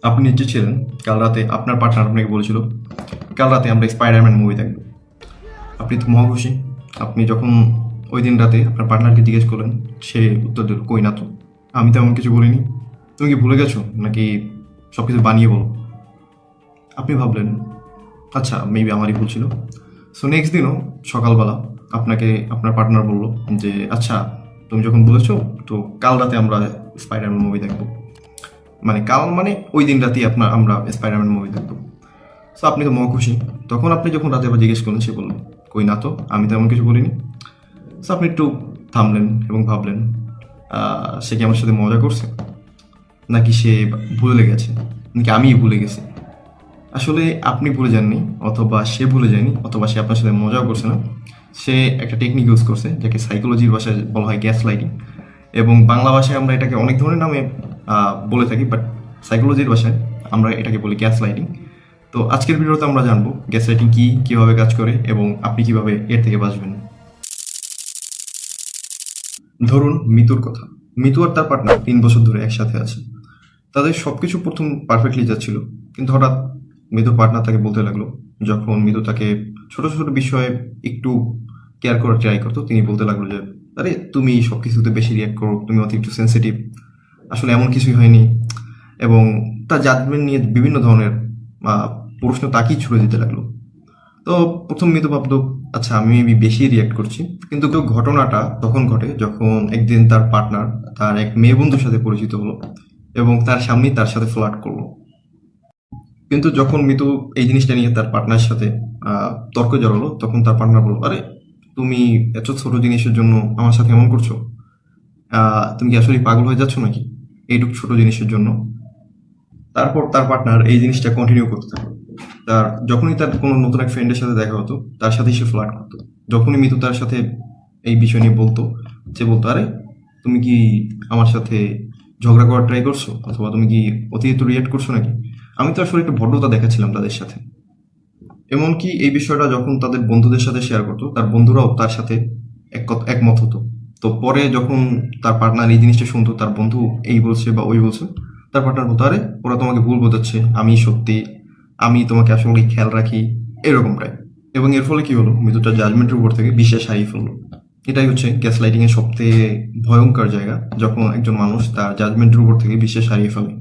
আপনি নিশ্চিত ছিলেন কাল রাতে আপনার পার্টনার আপনাকে বলেছিল কাল রাতে আমরা স্পাইডারম্যান মুভি দেখব? আপনি তো মহা খুশি। আপনি যখন ওই দিন রাতে আপনার পার্টনারকে জিজ্ঞেস করলেন, সে উত্তর দিল, কই না তো, আমি তো এমন কিছু বলিনি। তুমি কি ভুলে গেছো নাকি সব কিছু বানিয়ে বলো? আপনি ভাবলেন আচ্ছা মেবি আমারই ভুল ছিল। সো নেক্সট দিনও সকালবেলা আপনাকে আপনার পার্টনার বলল যে আচ্ছা তুমি যখন বলেছো, তো কাল রাতে আমরা স্পাইডারম্যান মুভি দেখবো। মানে কাল মানে ওই দিন রাতেই আমরা স্পাইডারম্যান মুভি দেখবো। সো আপনি তো মহা খুশি। তখন আপনি যখন রাতে আবার জিজ্ঞেস করলেন, সে বলল কই না তো, আমি তো এমন কিছু বলিনি। সো আপনি একটু থামলেন এবং ভাবলেন সে কি আমার সাথে মজা করছে, নাকি সে ভুলে গেছে, নাকি আমিই ভুলে গেছি। আসলে আপনি ভুলে যাননি, অথবা সে ভুলে যায়নি, অথবা সে আপনার সাথে মজাও করছে না। সে একটা টেকনিক ইউজ করছে, যাকে সাইকোলজির ভাষায় বলা হয় গ্যাস লাইটিং। এবং বাংলা ভাষায় আমরা এটাকে অনেক ধরনের নামে বলে থাকি, বাট সাইকোলজির ভাষায় আমরা এটাকে বলি গ্যাস লাইটিং। তো আজকের ভিডিওতে আমরা জানবো গ্যাস লাইটিং কী, কীভাবে কাজ করে, এবং আপনি কিভাবে এর থেকে বাঁচবেন। ধরুন মিতুর কথা। মিতু আর তার পার্টনার 3 বছর ধরে একসাথে আছে। তাদের সবকিছু প্রথম পারফেক্টলি যাচ্ছিল, কিন্তু হঠাৎ মিতুর পার্টনার তাকে বলতে লাগলো, যখন মিতু তাকে ছোট ছোট বিষয়ে একটু কেয়ার করার ট্রাই করতো, তিনি বলতে লাগলো যে আরে তুমি সব কিছুতে বেশি রিয়াক্ট করো, তুমি অতিরিক্ত সেন্সিটিভ, আসলে এমন কিছুই হয়নি। এবং তার জাজমেন্ট নিয়ে বিভিন্ন ধরনের প্রশ্ন তাকেই ছুড়ে দিতে লাগলো। তো প্রথম মিতু ভাবতো আচ্ছা আমি মেবি বেশি রিয়াক্ট করছি, কিন্তু তো ঘটনাটা তখন ঘটে যখন একদিন তার পার্টনার তার এক মেয়ে বন্ধুর সাথে পরিচিত হলো এবং তার সামনেই তার সাথে ফ্লার্ট করলো। কিন্তু যখন মিতু এই জিনিসটা নিয়ে তার পার্টনারের সাথে তর্কে জড়ালো, তখন তার পার্টনার বলল, আরে তুমি এত ছোট জিনিসের জন্য আমার সাথে এমন করছো? তুমি কি আসলে পাগল হয়ে যাচ্ছ নাকি এইটুকু ছোট জিনিসের জন্য? তারপর তার পার্টনার এই জিনিসটা কন্টিনিউ করতে থাকলো। যখনই তার কোনো নতুন এক ফ্রেন্ডের সাথে দেখা হতো, তার সাথেই সে ফ্লার্ট করতো। যখনই মিতু তার সাথে এই বিষয় নিয়ে বলতো, সে বলতো, আরে তুমি কি আমার সাথে ঝগড়া করার ট্রাই করছো, অথবা তুমি কি অতিরিক্ত রিয়েক্ট করছো নাকি? আমি তো আসলে একটু ভদ্রতা দেখাচ্ছিলাম তাদের সাথে। এমনকি এই বিষয়টা যখন তাদের বন্ধুদের সাথে শেয়ার করতো, তার বন্ধুরাও তার সাথে একমত হতো। তো পরে যখন তার পার্টনার এই জিনিসটা শুনতো, তার বন্ধু এই বলছে বা ওই বলছে, তার পার্টনার বলতো, আরে ওরা তোমাকে ভুল বোঝাচ্ছে, আমি সত্যি, আমি তোমাকে আসলে খেয়াল রাখি, এরকমটাই। এবং এর ফলে কি হলো, মৃত্যুটা জাজমেন্টের উপর থেকে বিশ্বাস হারিয়ে ফেললো। এটাই হচ্ছে গ্যাস লাইটিং এর সবথেকে ভয়ঙ্কর জায়গা, যখন একজন মানুষ তার জাজমেন্টের উপর থেকে বিশ্বাস হারিয়ে ফেলে।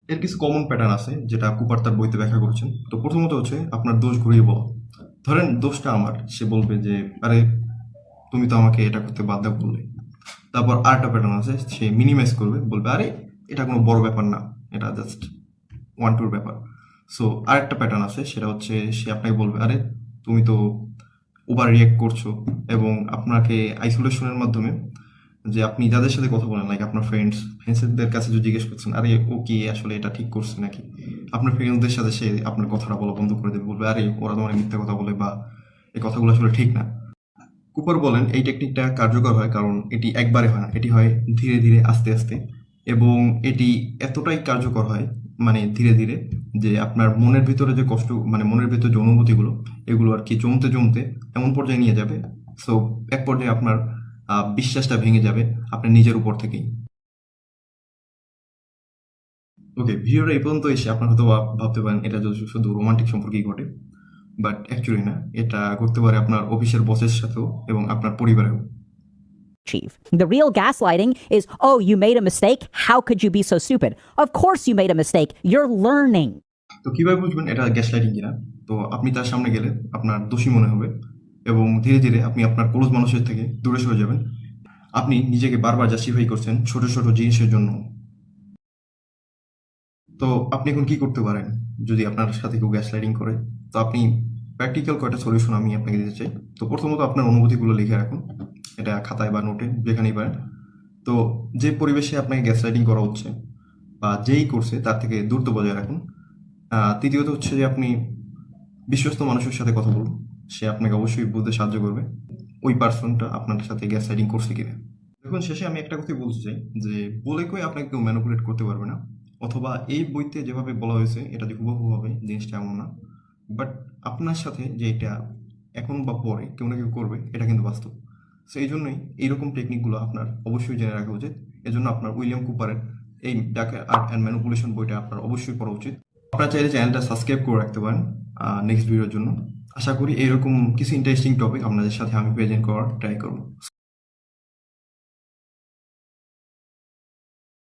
এর কিছু কমন প্যাটার্ন আছে যেটা কুপার তার বইতে ব্যাখ্যা করছেন। তো প্রথমত হচ্ছে আপনার দোষ ঘুরিয়ে বলা। ধরেন দোষটা আমার, সে বলবে যে আরে তুমি তো আমাকে এটা করতে বাধ্য করলে। তারপর আরেকটা প্যাটার্ন আছে, সে মিনিমাইজ করবে, বলবে আরে এটা কোনো বড় ব্যাপার না, এটা জাস্ট ওয়ান টুর ব্যাপার। সো আরেকটা প্যাটার্ন আছে, সেটা হচ্ছে সে আপনাকে বলবে আরে তুমি তো ওভার রিয়েক্ট করছো, এবং আপনাকে আইসোলেশনের মাধ্যমে, যে আপনি যাদের সাথে কথা বলেন, লাইক আপনার ফ্রেন্ডসদের কাছে যদি জিজ্ঞেস করছেন আরে ও কি আসলে এটা ঠিক করছে নাকি, আপনার ফ্রেন্ডসদের সাথে সে আপনার কথাটা বলা বন্ধ করে দেবে, বলবে আরে ওরা তোমার মিথ্যা কথা বলে, বা এই কথাগুলো আসলে ঠিক না। কুপার বলেন এই টেকনিকটা কার্যকর হয় কারণ এটি একবারে হয় না, এটি হয় ধীরে ধীরে, আস্তে আস্তে। এবং এটি এতটাই কার্যকর হয়, মানে ধীরে ধীরে, যে আপনার মনের ভিতরে যে কষ্ট, মানে মনের ভিতরে যে অনুভূতিগুলো, এগুলো আর কি জমতে জমতে এমন পর্যায়ে নিয়ে যাবে। সো এক পর্যায়ে আপনার বিশ্বাসটা ভেঙে যাবে আপনার নিজের উপর থেকেই। ওকে, ভিডিওটা এই পর্যন্ত এসে আপনার হয়তো ভাবতে পারেন এটা যদি শুধু রোমান্টিক সম্পর্কেই ঘটে, বাট অ্যাকচুয়ালি না, এটা ঘটতে পারে আপনার অফিসের বসের সাথেও এবং আপনার পরিবারেও। Chief. The real gaslighting is, oh, you made a mistake? How could you be so stupid? Of course you made a mistake. You're learning. তো কিভাবে বুঝবেন এটা গ্যাসলাইটিং কিনা? তো আপনি তার সামনে গেলে আপনার দোষী মনে হবে, এবং ধীরে ধীরে আপনি আপনার ক্লোজ মানুষের থেকে দূরে সরে যাবেন। আপনি নিজেকে বারবার জাস্টিফাই করছেন ছোট ছোট জিনিসের জন্য। তো আপনি এখন কি করতে পারেন যদি আপনার সাথে কেউ গ্যাসলাইটিং করে? তো আপনি প্র্যাকটিক্যাল কয়টা সলিউশন আমি আপনাকে দিতে চাই। তো প্রথমত আপনার অনুভূতিগুলো লিখে রাখুন, এটা খাতায় বা নোটে, যেখানেই পারেন। তো যে পরিবেশে আপনাকে গ্যাসলাইটিং করা হচ্ছে বা যেই করছে তার থেকে দূরত্ব বজায় রাখুন। তৃতীয়ত হচ্ছে যে আপনি বিশ্বস্ত মানুষের সাথে কথা বলুন, সে আপনাকে অবশ্যই বুঝতে সাহায্য করবে ওই পার্সনটা আপনার সাথে গ্যাস লাইটিং করছে কিনা। দেখুন, শেষে আমি একটা কথাই বলতে চাই যে বলে কই আপনাকে কেউ ম্যানিপুলেট করতে পারবে না, অথবা এই বইতে যেভাবে বলা হয়েছে এটা যে হুবহু হবে জিনিসটা এমন না। বাট আপনার সাথে যে এটা এখন বা পরে কেউ না কেউ করবে, এটা কিন্তু বাস্তব। সো এই জন্যই এইরকম টেকনিকগুলো আপনার অবশ্যই জেনে রাখা উচিত। এজন্য আপনার উইলিয়াম কুপারের এই ডার্ক আর্ট অ্যান্ড ম্যানিপুলেশন বইটা আপনার অবশ্যই পড়া উচিত। আপনারা চাইলে চ্যানেলটা সাবস্ক্রাইব করে রাখতে পারেন নেক্সট ভিডিওর জন্য। আশা করি এরকম কিছু ইন্টারেস্টিং টপিক আপনাদের সাথে আমি প্রেজেন্ট করার ট্রাই করবো।